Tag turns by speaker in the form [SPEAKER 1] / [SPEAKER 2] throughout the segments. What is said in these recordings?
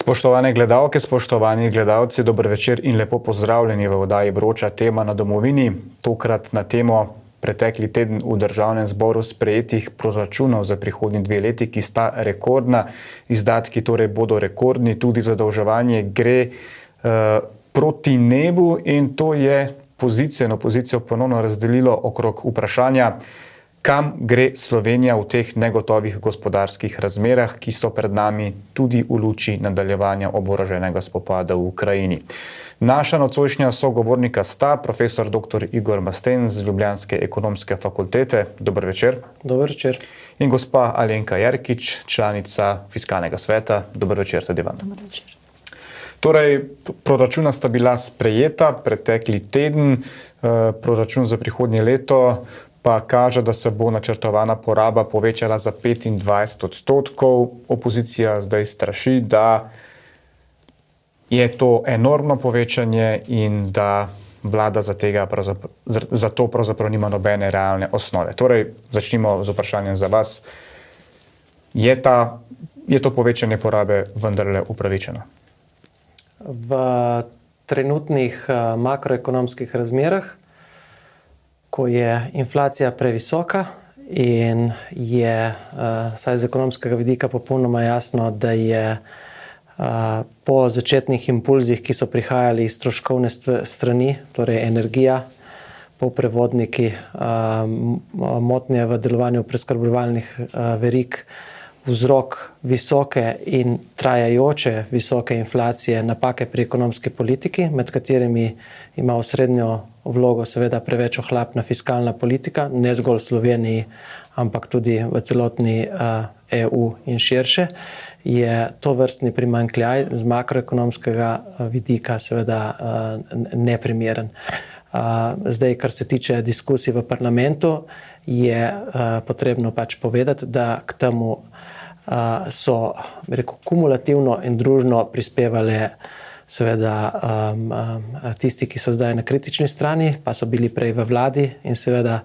[SPEAKER 1] Spoštovane gledalke, spoštovani gledalci, dober večer in lepo pozdravljeni v oddaji Vroča tema na domovini. Tokrat na temo pretekli teden v Državnem zboru sprejetih proračunov za prihodnji 2 leti, ki sta rekordna. Izdatki torej bodo rekordni, tudi zadolževanje gre proti nebu in to je opozicijo ponovno razdelilo okrog vprašanja, kam gre Slovenija v teh negotovih gospodarskih razmerah, ki so pred nami tudi v luči nadaljevanja oboroženega spopada v Ukrajini. Naša nocojšnja sogovornika sta profesor dr. Igor Masten z ljubljanske ekonomske fakultete. Dober večer.
[SPEAKER 2] Dober večer.
[SPEAKER 1] In gospa Alenka Jerkič, članica Fiskalnega sveta. Dober večer tudi vam.
[SPEAKER 3] Dober večer.
[SPEAKER 1] Torej, proračuna sta bila sprejeta pretekli teden, proračun za prihodnje leto pa kaže, da se bo načrtovana poraba povečala za 25%. Opozicija zdaj straši, da je to enormno povečanje in da vlada za to pravzaprav nima nobene realne osnove. Torej, začnimo z vprašanjem za vas. Je to povečanje porabe vendarle upravičeno?
[SPEAKER 2] V trenutnih makroekonomskih razmerah, ko je inflacija previsoka in je saj z ekonomskega vidika popolnoma jasno, da je po začetnih impulzih, ki so prihajali iz stroškovne strani, torej energija, polprevodniki, motnje v delovanju preskrbovalnih verig, vzrok visoke in trajajoče visoke inflacije, napake pri ekonomski politiki, med katerimi ima osrednjo vlogo seveda preveč ohlapna fiskalna politika, ne zgolj v Sloveniji, ampak tudi v celotni EU in širše, je to vrstni primanjkljaj z makroekonomskega vidika seveda neprimeren. Zdaj, kar se tiče diskusij v parlamentu, je potrebno pač povedati, da k temu so, kumulativno in družno prispevali seveda tisti, ki so zdaj na kritični strani, pa so bili prej v vladi in seveda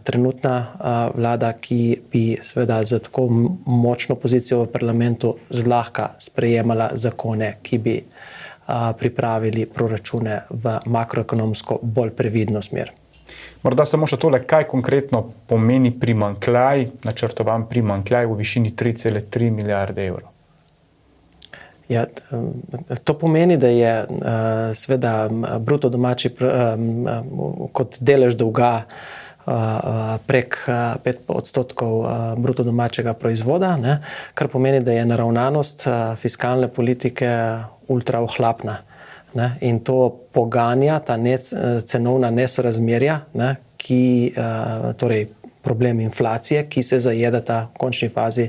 [SPEAKER 2] trenutna vlada, ki bi seveda za tako močno pozicijo v parlamentu zlahka sprejemala zakone, ki bi pripravili proračune v makroekonomsko bolj previdno smer.
[SPEAKER 1] Morda samo še tole, kaj konkretno pomeni primanjkljaj, načrtovan primanjkljaj v višini 3,3 milijarde evrov?
[SPEAKER 2] Ja, to pomeni, da je seveda bruto domači kot delež dolga prek 5% bruto domačega proizvoda, ne, kar pomeni, da je naravnanost fiskalne politike ultra ohlapna. Ne, in to poganja ta cenovna nesorazmerja, ne, torej problem inflacije, ki se zajedata v končni fazi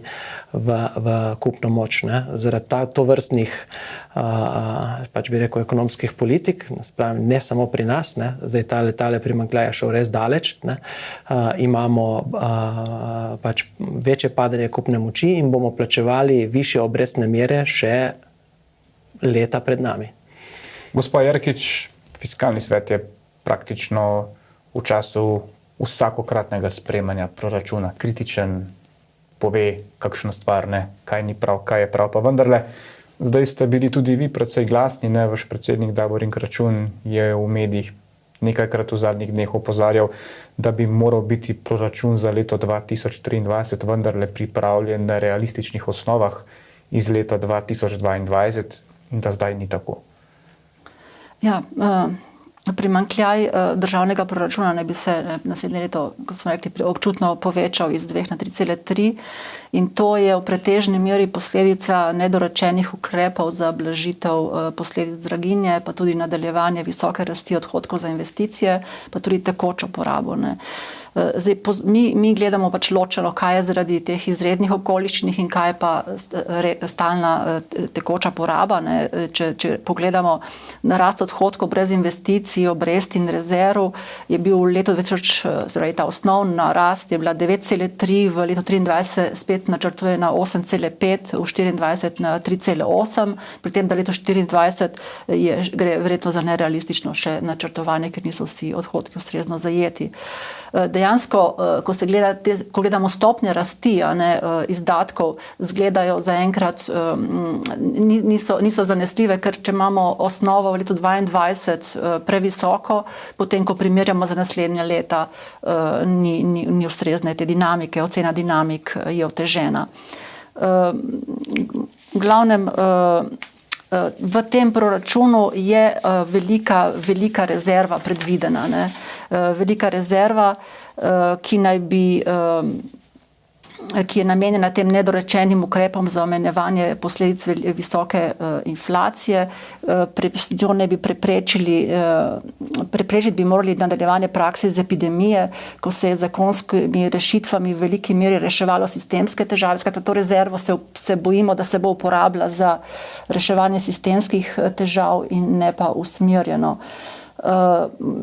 [SPEAKER 2] v kupno moč. Ne. Zaradi tovrstnih pač bi rekel ekonomskih politik, ne samo pri nas, ne, zdaj tale primanjkljaj je šel res daleč, ne, imamo pač večje padanje kupne moči in bomo plačevali višje obrestne mere še leta pred nami.
[SPEAKER 1] Gospa Jerkič, Fiskalni svet je praktično v času vsakokratnega sprejemanja proračuna kritičen, pove kakšno stvar, ne, kaj ni prav, kaj je prav, pa vendarle. Zdaj ste bili tudi vi precej glasni, ne, vaš predsednik Davorin Kračun je v medijih nekajkrat v zadnjih dneh opozarjal, da bi moral biti proračun za leto 2023 vendarle pripravljen na realističnih osnovah iz leta 2022 in da zdaj ni tako.
[SPEAKER 3] Ja, primanjkljaj državnega proračuna naj bi se naslednje leto, kot smo rekli, občutno povečal iz 2 na 3,3 in to je v pretežni meri posledica nedorečenih ukrepov za blažitev posledic draginje, pa tudi nadaljevanje visoke rasti odhodkov za investicije, pa tudi tekočo porabo. Ne. Zdaj, mi gledamo pač ločeno, kaj je zaradi teh izrednih okoliščin in kaj je pa stalna tekoča poraba. Ne. Če pogledamo narast odhodkov brez investicij, obresti in rezerv, je bil v letu 2000, torej ta osnovna rast je bila 9,3, v letu 2023 spet načrtuje na 8,5, v 2024 na 3,8, pri tem, da leto 2024 gre verjetno za nerealistično še načrtovanje, ker niso vsi odhodki ustrezno zajeti. dejansko, ko gledamo stopnje rasti izdatkov, izgledajo zaenkrat niso zanesljive, ker če imamo osnovo v letu 2022 previsoko, potem, ko primerjamo za naslednja leta, ni ustrezne te dinamike, ocena dinamik je otežena. V glavnem, v tem proračunu je velika rezerva predvidena. Velika rezerva, ki je namenjena tem nedorečenim ukrepom za omejevanje posledic visoke inflacije. Jo ne bi preprečiti bi morali nadaljevanje prakse iz epidemije, ko se je zakonskimi rešitvami v veliki meri reševalo sistemske težave. Skratka, to rezervo se bojimo, da se bo uporabila za reševanje sistemskih težav in ne pa usmerjeno.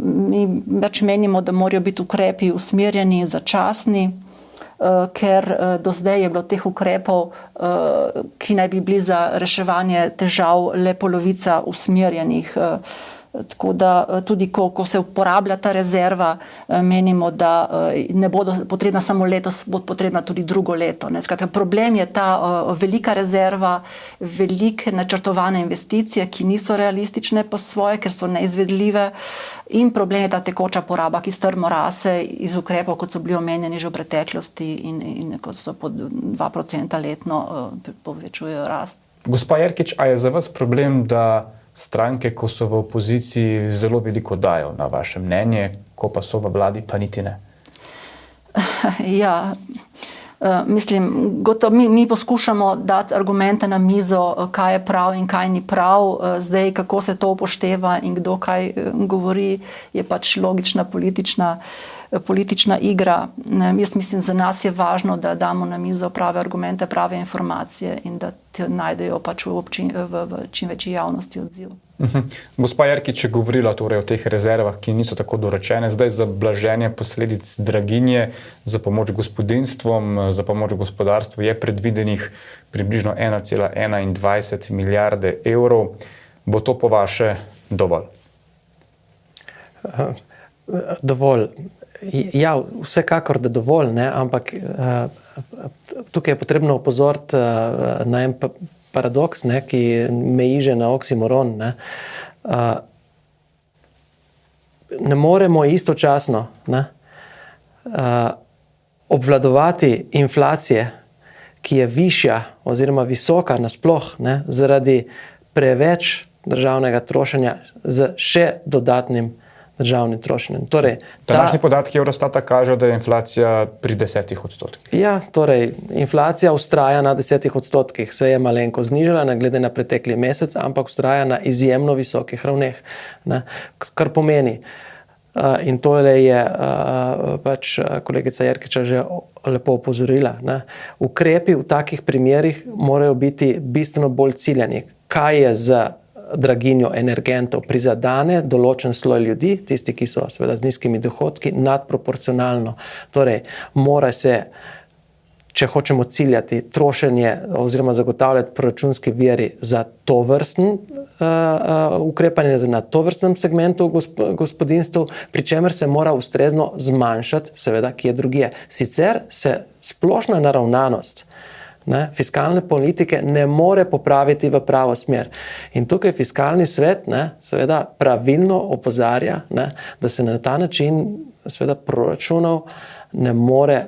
[SPEAKER 3] Mi več menimo, da morajo biti ukrepi usmerjeni in začasni, ker do zdaj je bilo teh ukrepov, ki naj bi bili za reševanje težav, le polovica usmerjenih. Tako da tudi, ko se uporablja ta rezerva, menimo, da ne bodo potrebna samo letos, bo potrebna tudi drugo leto. Skratka, problem je ta velika rezerva, velike načrtovane investicije, ki niso realistične po svoje, ker so neizvedljive, in problem je ta tekoča poraba, ki strmo rase iz ukrepov, kot so bili omenjeni že v preteklosti in kot so po 2% letno povečujejo rast.
[SPEAKER 1] Gospa Jerkič, a je za vas problem, da stranke, ko so v opoziciji, zelo veliko dajo na vaše mnenje, ko pa so v vladi, pa niti ne?
[SPEAKER 3] Ja, mislim, mi poskušamo dati argumente na mizo, kaj je prav in kaj ni prav. Zdaj, kako se to upošteva in kdo kaj govori, je pač logična politična igra. Jaz mislim, za nas je važno, da damo na mizo prave argumente, prave informacije in da najdejo pač v čim večji javnosti odziv.
[SPEAKER 1] Gospa Jerkič je govorila torej o teh rezervah, ki niso tako dorečene. Zdaj za blaženje posledic draginje, za pomoč gospodinjstvom, za pomoč gospodarstvu je predvidenih približno 1,21 milijarde evrov. Bo to po vaše dovolj?
[SPEAKER 2] Dovolj. Ja, vsekakor, da dovolj, ne? Ampak tukaj je potrebno opozoriti na en paradoks, ne? Ki meji že na oksimoron. Ne moremo istočasno obvladovati inflacije, ki je višja oziroma visoka nasploh, zaradi preveč državnega trošenja z še dodatnim državnim trošenjem.
[SPEAKER 1] Današnji podatki Eurostata kažejo, da je inflacija pri 10%.
[SPEAKER 2] Ja, torej, inflacija vztraja na 10%. Se je malenko znižala, ne glede na pretekli mesec, ampak vztraja na izjemno visokih ravneh. Kar pomeni, in tole je pač kolegica Jerkiča že lepo opozorila, ukrepi v takih primerih morajo biti bistveno bolj ciljani. Kaj je z draginjo energentov prizadene določen sloj ljudi, tisti, ki so seveda z nizkimi dohodki, nadproporcionalno. Torej, mora se, če hočemo ciljati trošenje oziroma zagotavljati proračunski viri za tovrsten ukrepanje na tovrstnem segmentu gospodinjstv, pri čemer se mora ustrezno zmanjšati, seveda, kje drugje. Sicer se splošna naravnanost fiskalne politike ne more popraviti v pravo smer. In tukaj fiskalni svet seveda pravilno opozarja, da se na ta način seveda proračunov ne more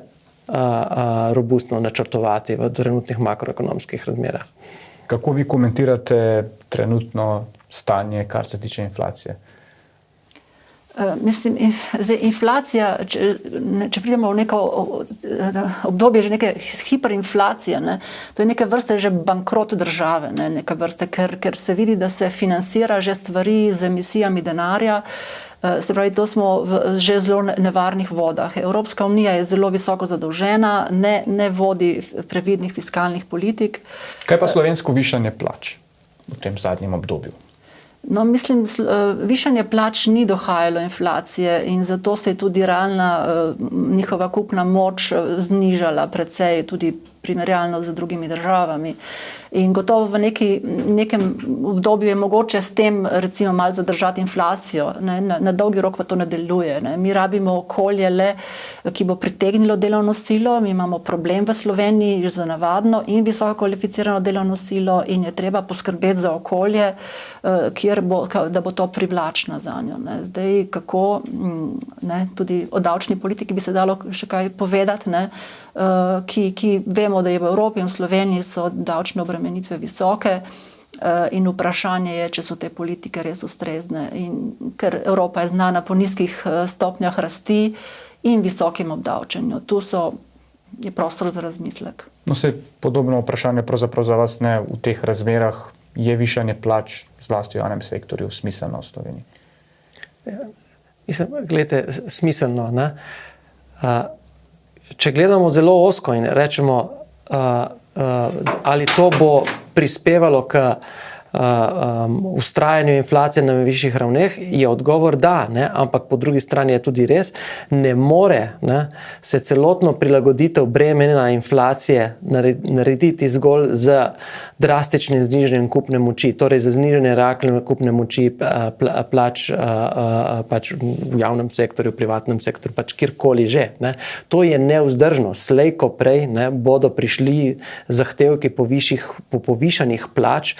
[SPEAKER 2] robustno načrtovati v trenutnih makroekonomskih razmerah.
[SPEAKER 1] Kako vi komentirate trenutno stanje, kar se tiče inflacije?
[SPEAKER 3] Mislim, inflacija, če pridemo v neko obdobje že neke hiperinflacije, to je neke vrste že bankrot države, neke vrste, ker se vidi, da se financira že stvari z emisijami denarja. Se pravi, to smo v že zelo nevarnih vodah. Evropska unija je zelo visoko zadolžena, ne vodi previdnih fiskalnih politik.
[SPEAKER 1] Kaj pa slovensko višanje plač v tem zadnjem obdobju?
[SPEAKER 3] No, mislim, višanje plač ni dohajalo inflacije in zato se je tudi realna njihova kupna moč znižala precej, tudi primerjalno z drugimi državami. In gotovo v nekem obdobju je mogoče s tem recimo malo zadržati inflacijo, ne? Na dolgi rok pa to ne deluje. Ne? Mi rabimo okolje le, ki bo pritegnilo delovno silo, mi imamo problem v Sloveniji za navadno in visoko kvalificirano delovno silo in je treba poskrbeti za okolje, da bo to privlačno za njo. Ne? Zdaj, kako, ne? Tudi o davčni politiki bi se dalo še kaj povedati, ne? Ki vemo, da je v Evropi in v Sloveniji so davčne obremenitve visoke in vprašanje je, če so te politike res ustrezne. In ker Evropa je znana po nizkih stopnjah rasti in visokim obdavčenju. Tu je prostor za razmislek.
[SPEAKER 1] No, se podobno vprašanje pravzaprav za vas, ne, v teh razmerah je višanje plač zlasti v javnem sektorju smiselno v Sloveniji?
[SPEAKER 2] Mislim, gledajte, smiselno, ne? Če gledamo zelo ozko in rečemo, ali to bo prispevalo k ustrajanju inflacije na višjih ravneh, je odgovor da, ne? Ampak po drugi strani je tudi res, ne more, ne, se celotno prilagoditev bremena inflacije narediti zgolj z drastičnim znižanjem kupne moči, torej za znižanje realne kupne moči plač pač v javnem sektorju, privatnem sektorju, pač kjerkoli že. Ne. To je nevzdržno. Slej ko prej, ne, bodo prišli zahtevki po povišanih plač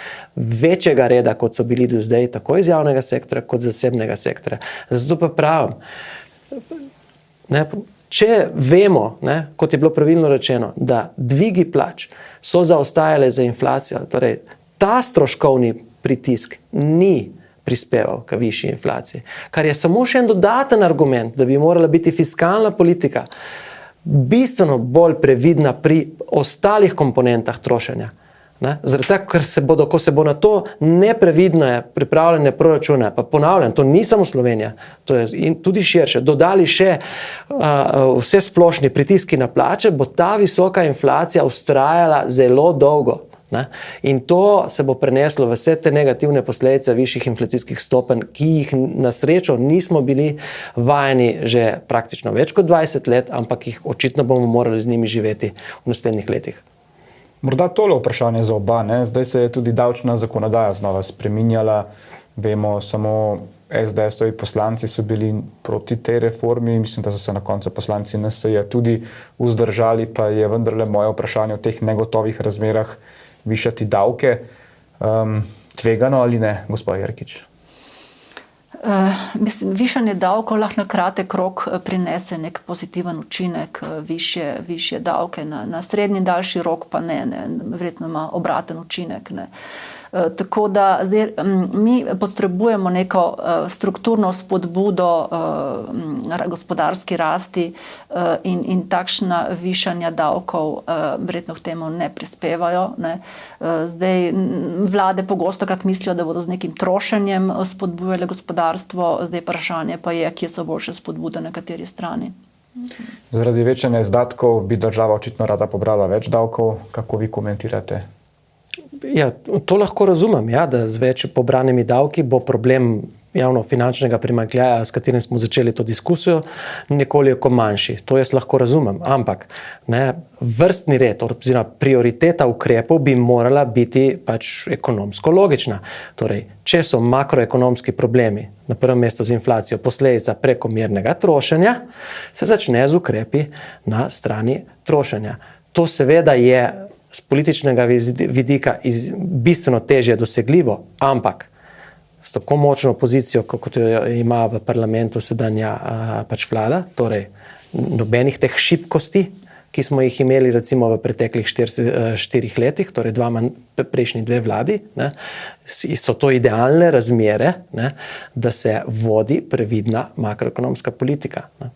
[SPEAKER 2] večjega reda, kot so bili do zdaj, tako iz javnega sektorja, kot zasebnega sektorja. Zato pa pravim, ne, če vemo, ne, kot je bilo pravilno rečeno, da dvigi plač so zaostajale za inflacijo, torej ta stroškovni pritisk ni prispeval k višji inflaciji, kar je samo še en dodaten argument, da bi morala biti fiskalna politika bistveno bolj previdna pri ostalih komponentah trošenja. Ne? Zaradi tega, ker ko se bo na to neprevidne pripravljene proračune, pa ponavljam, to ni samo Slovenija, to je tudi širše, dodali še vse splošni pritiski na plače, bo ta visoka inflacija vztrajala zelo dolgo. Ne? In to se bo preneslo v vse te negativne posledice višjih inflacijskih stopenj, ki jih na srečo nismo bili vajeni že praktično več kot 20 let, ampak jih očitno bomo morali z njimi živeti v naslednjih letih.
[SPEAKER 1] Morda tole vprašanje za oba, ne? Zdaj se je tudi davčna zakonodaja znova spreminjala. Vemo, samo SDS-ovi poslanci so bili proti tej reformi, mislim, da so se na koncu poslanci NSi-ja tudi vzdržali, pa je vendarle moje vprašanje v teh negotovih razmerah višati davke. Tvegano ali ne, gospod Jerkič?
[SPEAKER 3] Mislim, višanje davkov lahko na kratek rok prinese nek pozitiven učinek, višje davke, na srednji in daljši rok pa ne, verjetno ima obraten učinek. Ne. Tako da zdaj, mi potrebujemo neko strukturno spodbudo gospodarski rasti in takšna višanja davkov verjetno k temu ne prispevajo. Ne. Zdaj, vlade pogostokrat mislijo, da bodo z nekim trošenjem spodbujale gospodarstvo, zdaj vprašanje pa je, kje so boljše spodbude na kateri strani.
[SPEAKER 1] Zaradi večanja izdatkov bi država očitno rada pobrala več davkov. Kako vi komentirate?
[SPEAKER 2] Ja, to lahko razumem, ja, da z več pobranimi davki bo problem javno-finančnega primanjkljaja, s katerim smo začeli to diskusijo, nekoliko manjši. To jaz lahko razumem, ampak ne, vrstni red, oziroma prioriteta ukrepov bi morala biti pač ekonomsko logična. Torej, če so makroekonomski problemi, na prvem mestu z inflacijo, posledica prekomernega trošenja, se začne z ukrepi na strani trošenja. To seveda je z političnega vidika bistveno težje dosegljivo, ampak s tako močno opozicijo, kot jo ima v parlamentu sedanja pač vlada, torej nobenih teh šibkosti, ki smo jih imeli recimo v preteklih 4 letih, torej prejšnji 2 vladi, ne, so to idealne razmere, ne, da se vodi previdna makroekonomska politika. Ne.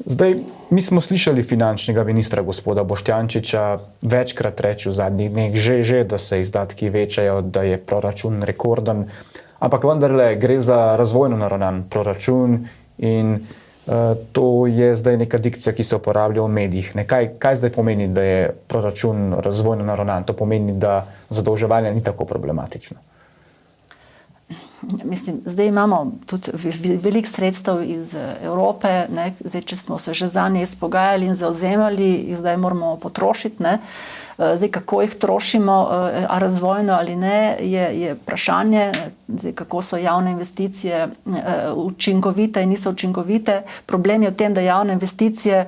[SPEAKER 1] Zdaj, mi smo slišali finančnega ministra gospoda Boštjančiča večkrat reči v zadnjih dneh, že, da se izdatki večajo, da je proračun rekorden, ampak vendarle gre za razvojno naravnan proračun in to je zdaj neka dikcija, ki se uporablja v medijih. Kaj zdaj pomeni, da je proračun razvojno naravnan? To pomeni, da zadolževanje ni tako problematično.
[SPEAKER 3] Mislim, zdaj imamo tudi veliko sredstev iz Evrope, ne, zdaj, če smo se že zanje izpogajali in zauzemali, jih zdaj moramo potrošiti, ne. Zdaj, kako jih trošimo, a razvojno ali ne, je vprašanje, zdaj, kako so javne investicije učinkovite in niso učinkovite. Problem je v tem, da javne investicije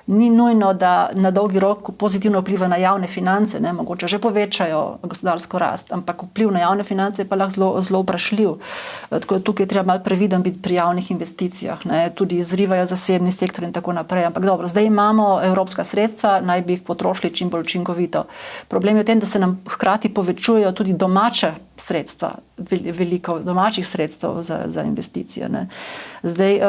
[SPEAKER 3] ni nujno, da na dolgi rok pozitivno vpliva na javne finance, ne, mogoče že povečajo gospodarsko rast, ampak vpliv na javne finance je pa lahko zelo vprašljiv. Tako da tukaj je treba malo previden biti pri javnih investicijah, ne, tudi izrivajo zasebni sektor in tako naprej. Ampak dobro, zdaj imamo evropska sredstva, naj bi jih potrošili čim bolj učinkovito. Problem je v tem, da se nam hkrati povečujejo tudi domače sredstva, veliko domačih sredstev za investicije. Ne. Zdaj,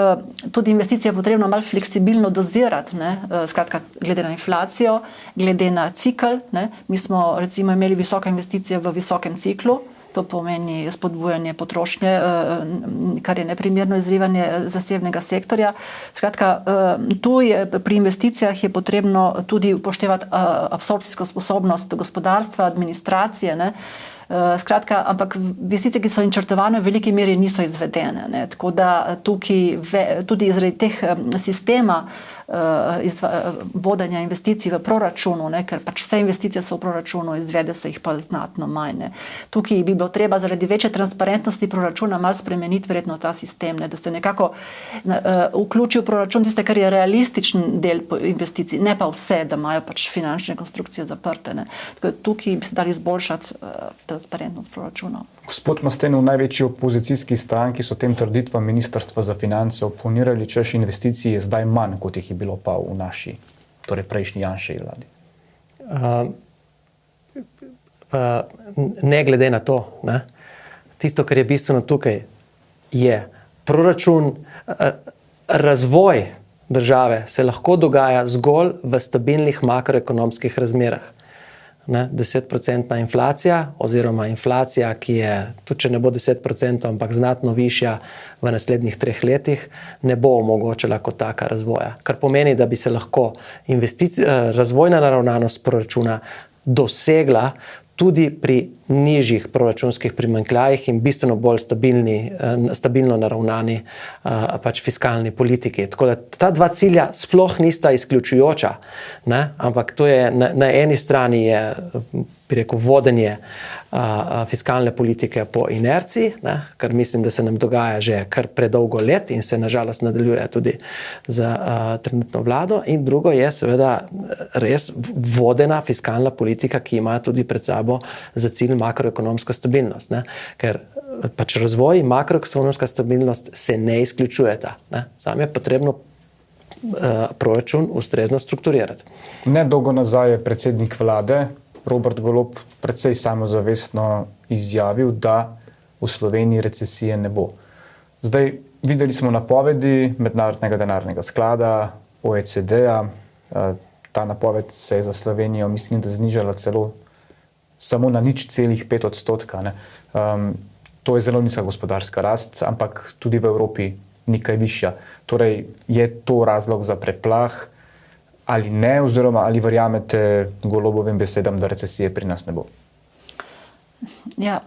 [SPEAKER 3] tudi investicije je potrebno malo fleksibilno dozirati, ne. Skratka, glede na inflacijo, glede na cikl. Ne. Mi smo recimo imeli visoke investicije v visokem ciklu, to pomeni spodbujanje potrošnje, kar je neprimerno izrivanje zasebnega sektorja. Skratka, tu je pri investicijah je potrebno tudi upoštevati absorpcijsko sposobnost gospodarstva, administracije, ne. Skratka, ampak investicije, ki so načrtovane, v veliki meri niso izvedene. Ne. Tako da tukaj tudi zaradi teh sistema vodenja investicij v proračunu, ne, ker pač vse investicije so v proračunu, izvede se jih pa znatno manj. Ne. Tukaj bi bilo treba zaradi večje transparentnosti proračuna malo spremeniti verjetno ta sistem, ne, da se nekako vključi v proračun tiste, kar je realističen del investicij, ne pa vse, da imajo pač finančne konstrukcije zaprte. Ne. Tako da tukaj bi se dali izboljšati transparentnost proračuna.
[SPEAKER 1] Gospod Masten, v največji opozicijski stranki so tem trditvam Ministrstva za finance oponirali, češ investicij je zdaj manj, kot jih je bilo pa v naši, torej prejšnji Janševi vladi.
[SPEAKER 2] Ne glede na to, ne, tisto, kar je bistveno tukaj, je proračun, razvoj države se lahko dogaja zgolj v stabilnih makroekonomskih razmerah. 10% inflacija oziroma inflacija, ki je, tudi če ne bo 10%, ampak znatno višja v naslednjih 3 letih, ne bo omogočila kot taka razvoja. Kar pomeni, da bi se lahko razvojna naravnanost proračuna dosegla tudi pri nižjih proračunskih primanjkljajih in bistveno bolj stabilno naravnani pač fiskalni politiki. Tako da ta dva cilja sploh nista izključujoča, ne? Ampak to je na eni strani je, bi rekel, vodenje fiskalne politike po inerciji, ne? Kar mislim, da se nam dogaja že kar predolgo let in se nažalost nadaljuje tudi za trenutno vlado. In drugo je seveda res vodena fiskalna politika, ki ima tudi pred sabo za cilj makroekonomsko stabilnost, ne? Ker pač razvoj in makroekonomska stabilnost se ne izključujeta, ne? Samo je potrebno proračun ustrezno strukturirati.
[SPEAKER 1] Nedolgo nazaj je predsednik vlade Robert Golob precej samozavestno izjavil, da v Sloveniji recesije ne bo. Zdaj videli smo napovedi Mednarodnega denarnega sklada, OECD-a, ta napoved se je za Slovenijo, mislim, da znižala celo samo na 0,5%. Ne. To je zelo nizka gospodarska rast, ampak tudi v Evropi ni kaj višja. Torej, je to razlog za preplah ali ne, oziroma ali verjamete Golobovim besedam, da recesije pri nas ne bo?
[SPEAKER 3] Ja,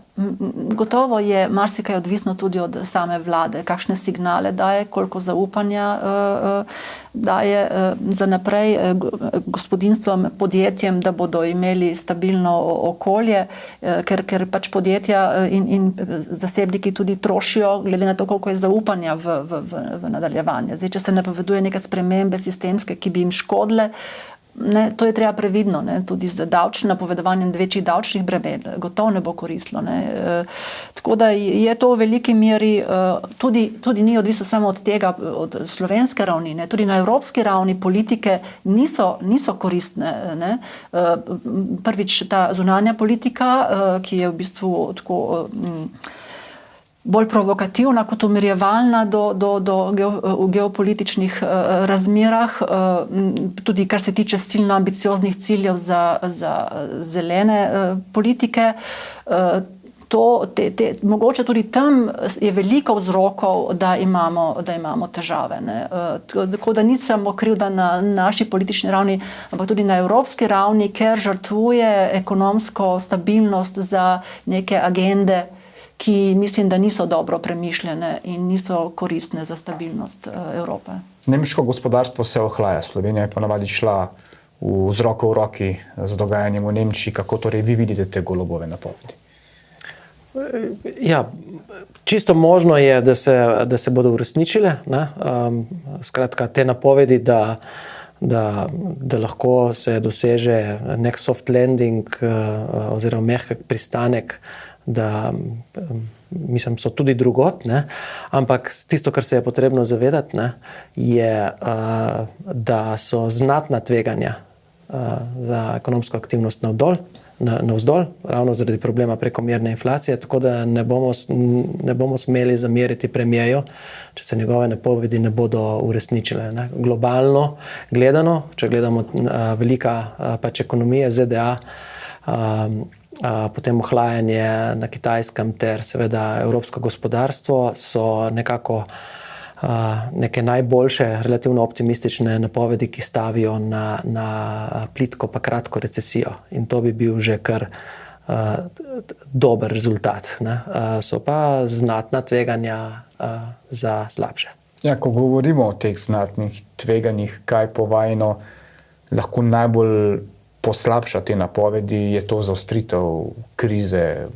[SPEAKER 3] gotovo je marsikaj odvisno tudi od same vlade, kakšne signale daje, koliko zaupanja daje za naprej gospodinjstvom, podjetjem, da bodo imeli stabilno okolje, ker pač podjetja in zasebniki tudi trošijo, glede na to, koliko je zaupanja v nadaljevanje. Zdaj, če se napoveduje neke spremembe sistemske, ki bi jim škodile, ne, to je treba previdno, ne, tudi z davčnim napovedovanjem večjih davčnih bremen, gotovo ne bo koristilo. Ne. Tako da je to v veliki meri, tudi ni odvisno samo od tega, od slovenske ravni, ne, tudi na evropski ravni politike niso koristne. Ne. Prvič ta zunanja politika, ki je v bistvu tako bolj provokativna kot umirjevalna v geopolitičnih razmerah, tudi kar se tiče silno ambicioznih ciljev za zelene politike. Mogoče tudi tam je veliko vzrokov, da imamo težave. Ne. Tako da ni samo krivda na naši politični ravni, ampak tudi na evropski ravni, ker žrtvuje ekonomsko stabilnost za neke agende, ki mislim, da niso dobro premišljene in niso koristne za stabilnost Evrope.
[SPEAKER 1] Nemško gospodarstvo se ohlaja, Slovenija je ponavadi šla z roko v roki z dogajanjem v Nemčiji. Kako torej vi vidite te Golobove napovedi?
[SPEAKER 2] Ja, čisto možno je, da se bodo uresničile. Skratka, te napovedi, da lahko se doseže nek soft landing oziroma mehek pristanek, da mislim, so tudi drugot, ampak tisto, kar se je potrebno zavedati, je, da so znatna tveganja za ekonomsko aktivnost navzdol, ravno zaradi problema prekomerne inflacije, tako da ne bomo smeli zameriti premijeju, če se njegove napovedi ne bodo uresničile. Globalno gledano, če gledamo velika pač ekonomije ZDA, potem ohlajanje na Kitajskem ter seveda evropsko gospodarstvo so nekako neke najboljše, relativno optimistične napovedi, ki stavijo na plitko pa kratko recesijo. In to bi bil že kar dober rezultat. So pa znatna tveganja za slabše.
[SPEAKER 1] Ja, ko govorimo o teh znatnih tveganjih, kaj povajno lahko najbolj poslabša te napovedi, je to zaostritev krize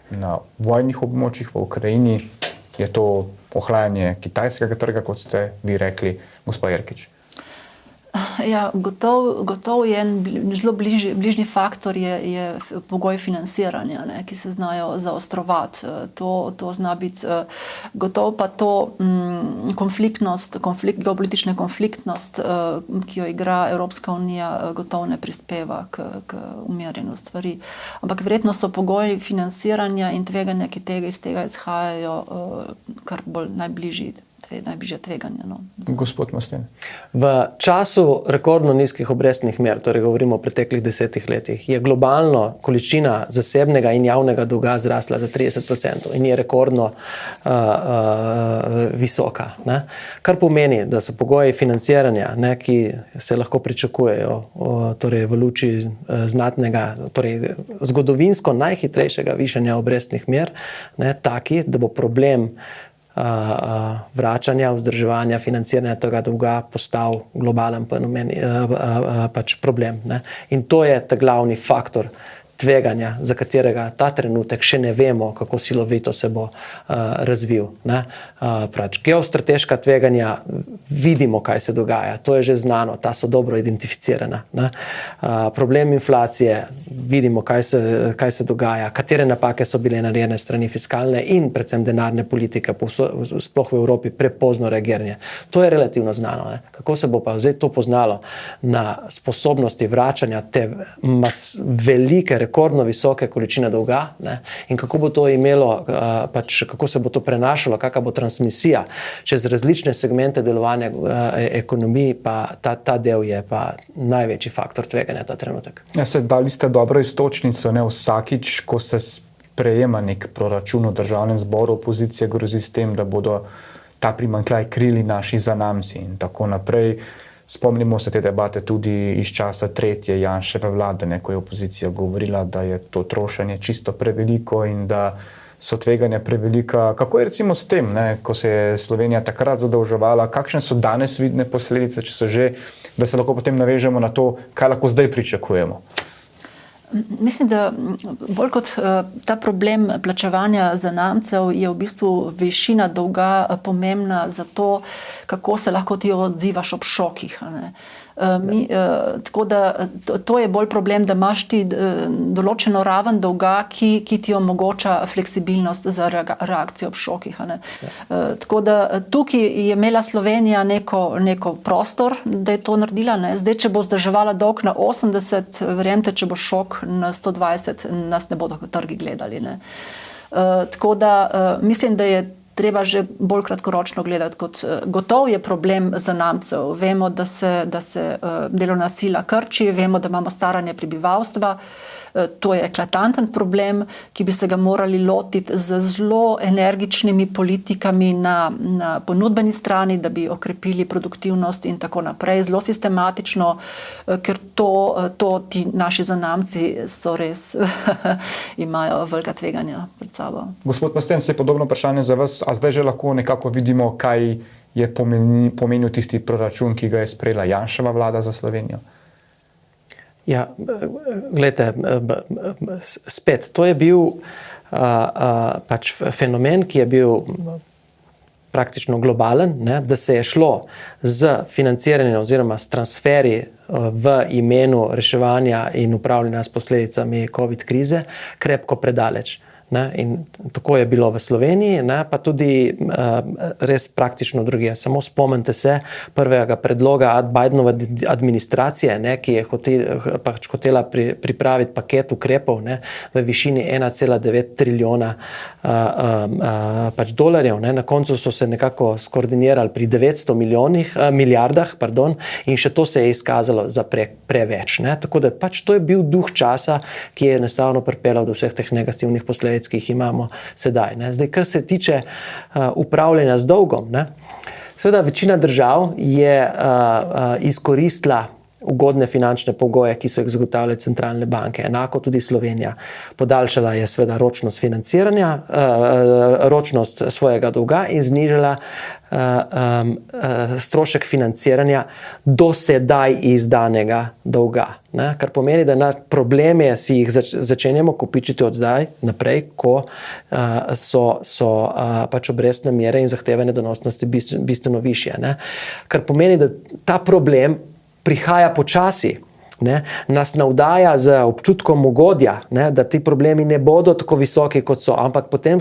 [SPEAKER 1] na vojnih območjih v Ukrajini, je to ohlajanje kitajskega trga, kot ste vi rekli, gospa Jerkič.
[SPEAKER 3] Ja, gotovo je en zelo bližnji faktor je pogoj financiranja, ki se znajo zaostrovati. To zna biti gotovo pa to geopolitična konfliktnost, ki jo igra Evropska unija, gotovo ne prispeva k umirjenju stvari. Ampak verjetno so pogoji financiranja in tveganja, ki iz tega izhajajo, kar bolj najbližje tveganja.
[SPEAKER 1] Gospod Masten.
[SPEAKER 2] V času rekordno nizkih obrestnih mer, torej govorimo o preteklih 10 letih, je globalno količina zasebnega in javnega dolga zrasla za 30% in je rekordno visoka. Kar pomeni, da so pogoji financiranja, ki se lahko pričakujejo torej v luči znatnega, torej zgodovinsko najhitrejšega višanja obrestnih mer, taki, da bo problem vračanja, vzdrževanja, financiranja tega dolga postal globalen pač problem. In to je ta glavni faktor tveganja, za katerega ta trenutek še ne vemo, kako silovito se bo razvil. Geostrateška tveganja, vidimo, kaj se dogaja, to je že znano, ta so dobro identificirana. Problem inflacije, vidimo, kaj se dogaja, katere napake so bile narejene strani fiskalne in predvsem denarne politike, sploh v Evropi, prepozno reagiranje. To je relativno znano. Kako se bo pa zdaj to poznalo na sposobnosti vračanja te velike, rekordno visoke količine dolga, in kako bo to imelo, kako se bo to prenašalo, kakšna bo transmisija čez različne segmente delovanja ekonomiji, pa ta del je pa največji faktor tveganja ta trenutek.
[SPEAKER 1] Ja, dali ste dobro iztočnico, vsakič, ko se sprejema nek proračun v državnem zboru, opozicija grozi s tem, da bodo ta primanjkljaj krili naši zanamci in tako naprej. Spomnimo se te debate tudi iz časa tretje Janševe vlade, ko je opozicija govorila, da je to trošenje čisto preveliko in da so tveganja prevelika. Kako je recimo s tem, ko se je Slovenija takrat zadolževala, kakšne so danes vidne posledice, če so že, da se lahko potem navežemo na to, kaj lahko zdaj pričakujemo?
[SPEAKER 3] Mislim, da bolj kot ta problem plačevanja zanamcev je v bistvu višina dolga pomembna za to, kako se lahko ti odzivaš ob šokih. Tako da to je bolj problem, da imaš ti določeno raven dolga, ki ti omogoča fleksibilnost za reakcijo ob šokih. Tako da tukaj je imela Slovenija neko prostor, da je to naredila. Zdaj, če bo vzdrževala dolg na 80, verjemite, če bo šok na 120, nas ne bodo trgi gledali. Tako da mislim, da je treba že bolj kratkoročno gledati. Gotov je problem zanamcev. Vemo, da se delovna sila krči, vemo, da imamo staranje prebivalstva. To je eklatanten problem, ki bi se ga morali lotiti z zelo energičnimi politikami na ponudbeni strani, da bi okrepili produktivnost in tako naprej. Zelo sistematično, ker to ti naši zanamci so res imajo velika tveganja pred sabo.
[SPEAKER 1] Gospod Pasten, se je podobno vprašanje za vas, a zdaj že lahko nekako vidimo, kaj je pomenil tisti proračun, ki ga je sprejela Janševa vlada za Slovenijo?
[SPEAKER 2] Ja, gledajte, spet, to je bil pač fenomen, ki je bil praktično globalen, ne, da se je šlo z financiranjem oziroma s transferji v imenu reševanja in upravljanja s posledicami COVID krize krepko predaleč. Ne, in tako je bilo v Sloveniji, ne, pa tudi res praktično drugje. Samo spomnite se prvega predloga Bidenove administracije, ne, ki je hotela pripraviti paket ukrepov, ne, v višini 1,9 trilijona dolarjev. Ne. Na koncu so se nekako skoordinirali pri 900 milijardah, in še to se je izkazalo za preveč. Ne. Tako da pač to je bil duh časa, ki je enostavno pripeljal do vseh teh negativnih posledic, ki jih imamo sedaj. Ne. Zdaj, kar se tiče upravljanja z dolgom, ne. Seveda večina držav je izkoristila ugodne finančne pogoje, ki so jih zagotavljale centralne banke. Enako tudi Slovenija. Podaljšala je seveda ročnost financiranja, ročnost svojega dolga in znižala strošek financiranja do sedaj izdanega dolga. Ne? Kar pomeni, da na probleme si jih začenjamo kopičiti od zdaj naprej, ko so pač obrestne mere in zahtevane donosnosti bistveno višje. Ne? Kar pomeni, da ta problem prihaja počasi, ne, nas navdaja z občutkom ugodja, ne, da ti problemi ne bodo tako visoki, kot so, ampak potem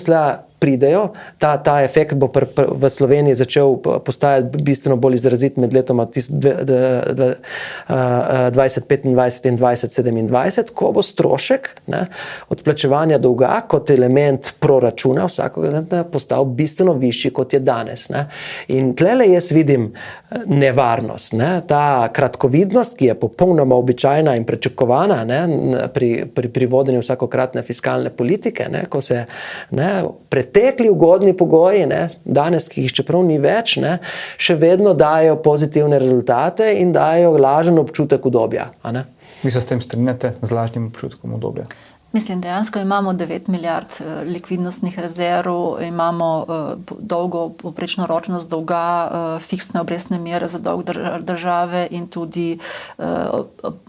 [SPEAKER 2] pridejo, ta efekt bo v Sloveniji začel postajati bistveno bolj izrazit med letoma 2025 in 2027, ko bo strošek, ne, odplačevanja dolga kot element proračuna vsakega leta postal bistveno višji, kot je danes. Ne. In tlele jaz vidim nevarnost. Ne. Ta kratkovidnost, ki je popolnoma običajna in pričakovana, ne, pri vodenju vsakokratne fiskalne politike, ne, ko se pretekli ugodni pogoji, ne, danes, ki jih čeprav ni več, ne, še vedno dajo pozitivne rezultate in dajo lažen občutek udobja. A ne?
[SPEAKER 1] Vi se s tem strinjate, z lažnim občutkom udobja?
[SPEAKER 3] Mislim, dejansko imamo 9 milijard likvidnostnih rezerv, imamo dolgo povprečno ročnost dolga, fiksne obrestne mere za dolg države in tudi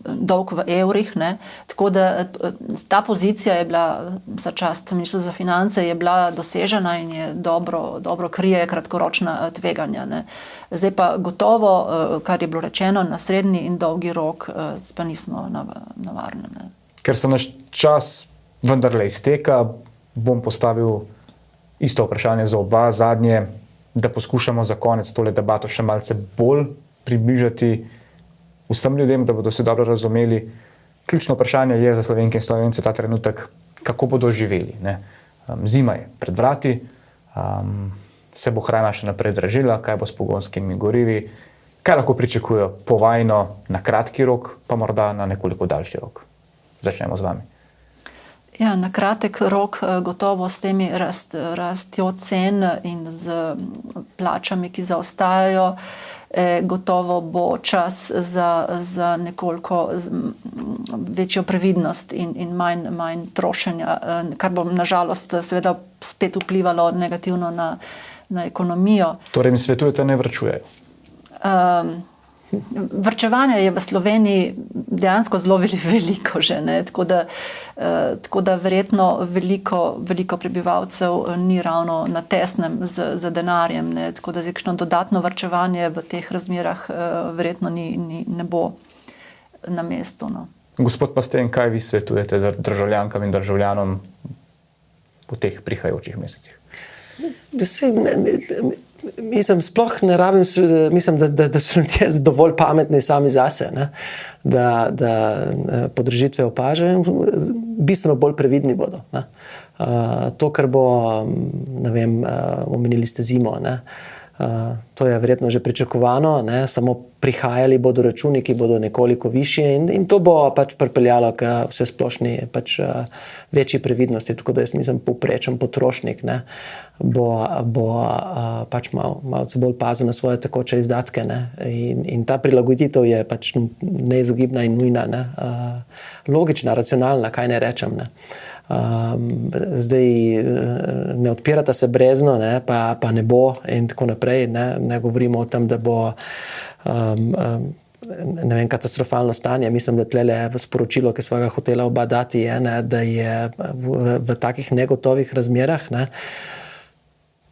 [SPEAKER 3] dolg v evrih. Ne. Tako da ta pozicija je bila, za čast Ministrstva za finance, je bila dosežena in je dobro krije kratkoročna tveganja. Ne. Zdaj pa gotovo, kar je bilo rečeno, na srednji in dolgi rok pa nismo na varnem. Ne.
[SPEAKER 1] Ker se naš čas vendarle izteka, bom postavil isto vprašanje za oba, zadnje, da poskušamo za konec tole debato še malce bolj približati vsem ljudem, da bodo se dobro razumeli. Ključno vprašanje je za Slovenke in Slovence ta trenutek, kako bodo živeli. Ne? Zima je pred vrati, se bo hrana še naprej dražila, kaj bo s pogonskimi gorivi, kaj lahko pričakujejo povajno na kratki rok, pa morda na nekoliko daljši rok. Začnemo z vami.
[SPEAKER 3] Ja, na kratek rok gotovo s temi rastjo cen in z plačami, ki zaostajajo, gotovo bo čas za nekoliko večjo previdnost in manj trošenja, kar bo nažalost seveda spet vplivalo negativno na ekonomijo.
[SPEAKER 1] Torej mi svetujete, ne varčujejo?
[SPEAKER 3] Vrčevanje je v Sloveniji dejansko zelo veliko že, ne? Tako da verjetno veliko prebivalcev ni ravno na tesnem z denarjem, ne? Tako da kakšno dodatno vrčevanje v teh razmerah verjetno ne bo na mestu. No.
[SPEAKER 1] Gospod Pasten, kaj vi svetujete državljankam in državljanom v teh prihajajočih mesecih?
[SPEAKER 2] Mislim, sploh ne rabim, mislim, da so ljudje dovolj pametni sami zase, ne? Da podražitve opažajo, bistveno bolj previdni bodo. Ne? To, kar bo, ne vem, omenili ste zimo, ne? To je verjetno že pričakovano, ne? Samo prihajali bodo računi, ki bodo nekoliko višji in to bo pač pripeljalo k vse splošni pač večji previdnosti, tako da jaz mislim, povprečen potrošnik, ne? Bo pač malce bolj pazil na svoje tekoče izdatke, ne? In ta prilagoditev je pač neizogibna in nujna, ne? Logična, racionalna, kaj ne rečem, ne? Zdaj ne odpirata se brezno, ne, pa ne bo in tako naprej, ne govorimo o tem, da bo ne vem, katastrofalno stanje. Mislim, da tlele sporočilo, ki sva ga hotela oba dati, je, ne, da je v takih negotovih razmerah, ne,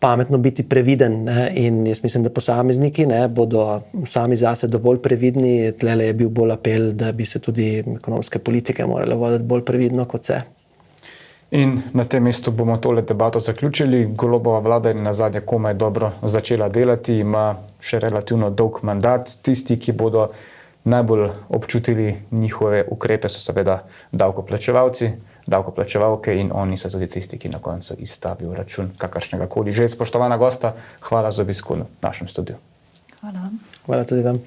[SPEAKER 2] pametno biti previden, ne, in jaz mislim, da posamezniki, ne, bodo sami zase dovolj previdni. Tlele je bil bolj apel, da bi se tudi ekonomske politike morale voditi bolj previdno kot se.
[SPEAKER 1] In na tem mestu bomo tole debato zaključili. Golobova vlada je nazadnje komaj dobro začela delati, ima še relativno dolg mandat. Tisti, ki bodo najbolj občutili njihove ukrepe, so seveda davkoplačevalci, davkoplačevalke in oni so tudi tisti, ki na koncu izstavijo račun kakršnega koli. Že spoštovana gosta, hvala za obisk v našem studiu.
[SPEAKER 3] Hvala vam.
[SPEAKER 2] Hvala tudi vam.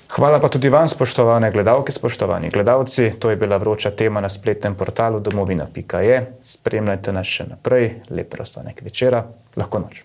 [SPEAKER 1] Hvala pa tudi vam, spoštovane gledalke, spoštovani gledalci. To je bila vroča tema na spletnem portalu domovina.je. Spremljajte nas še naprej. Lep preostanek večera. Lahko noč.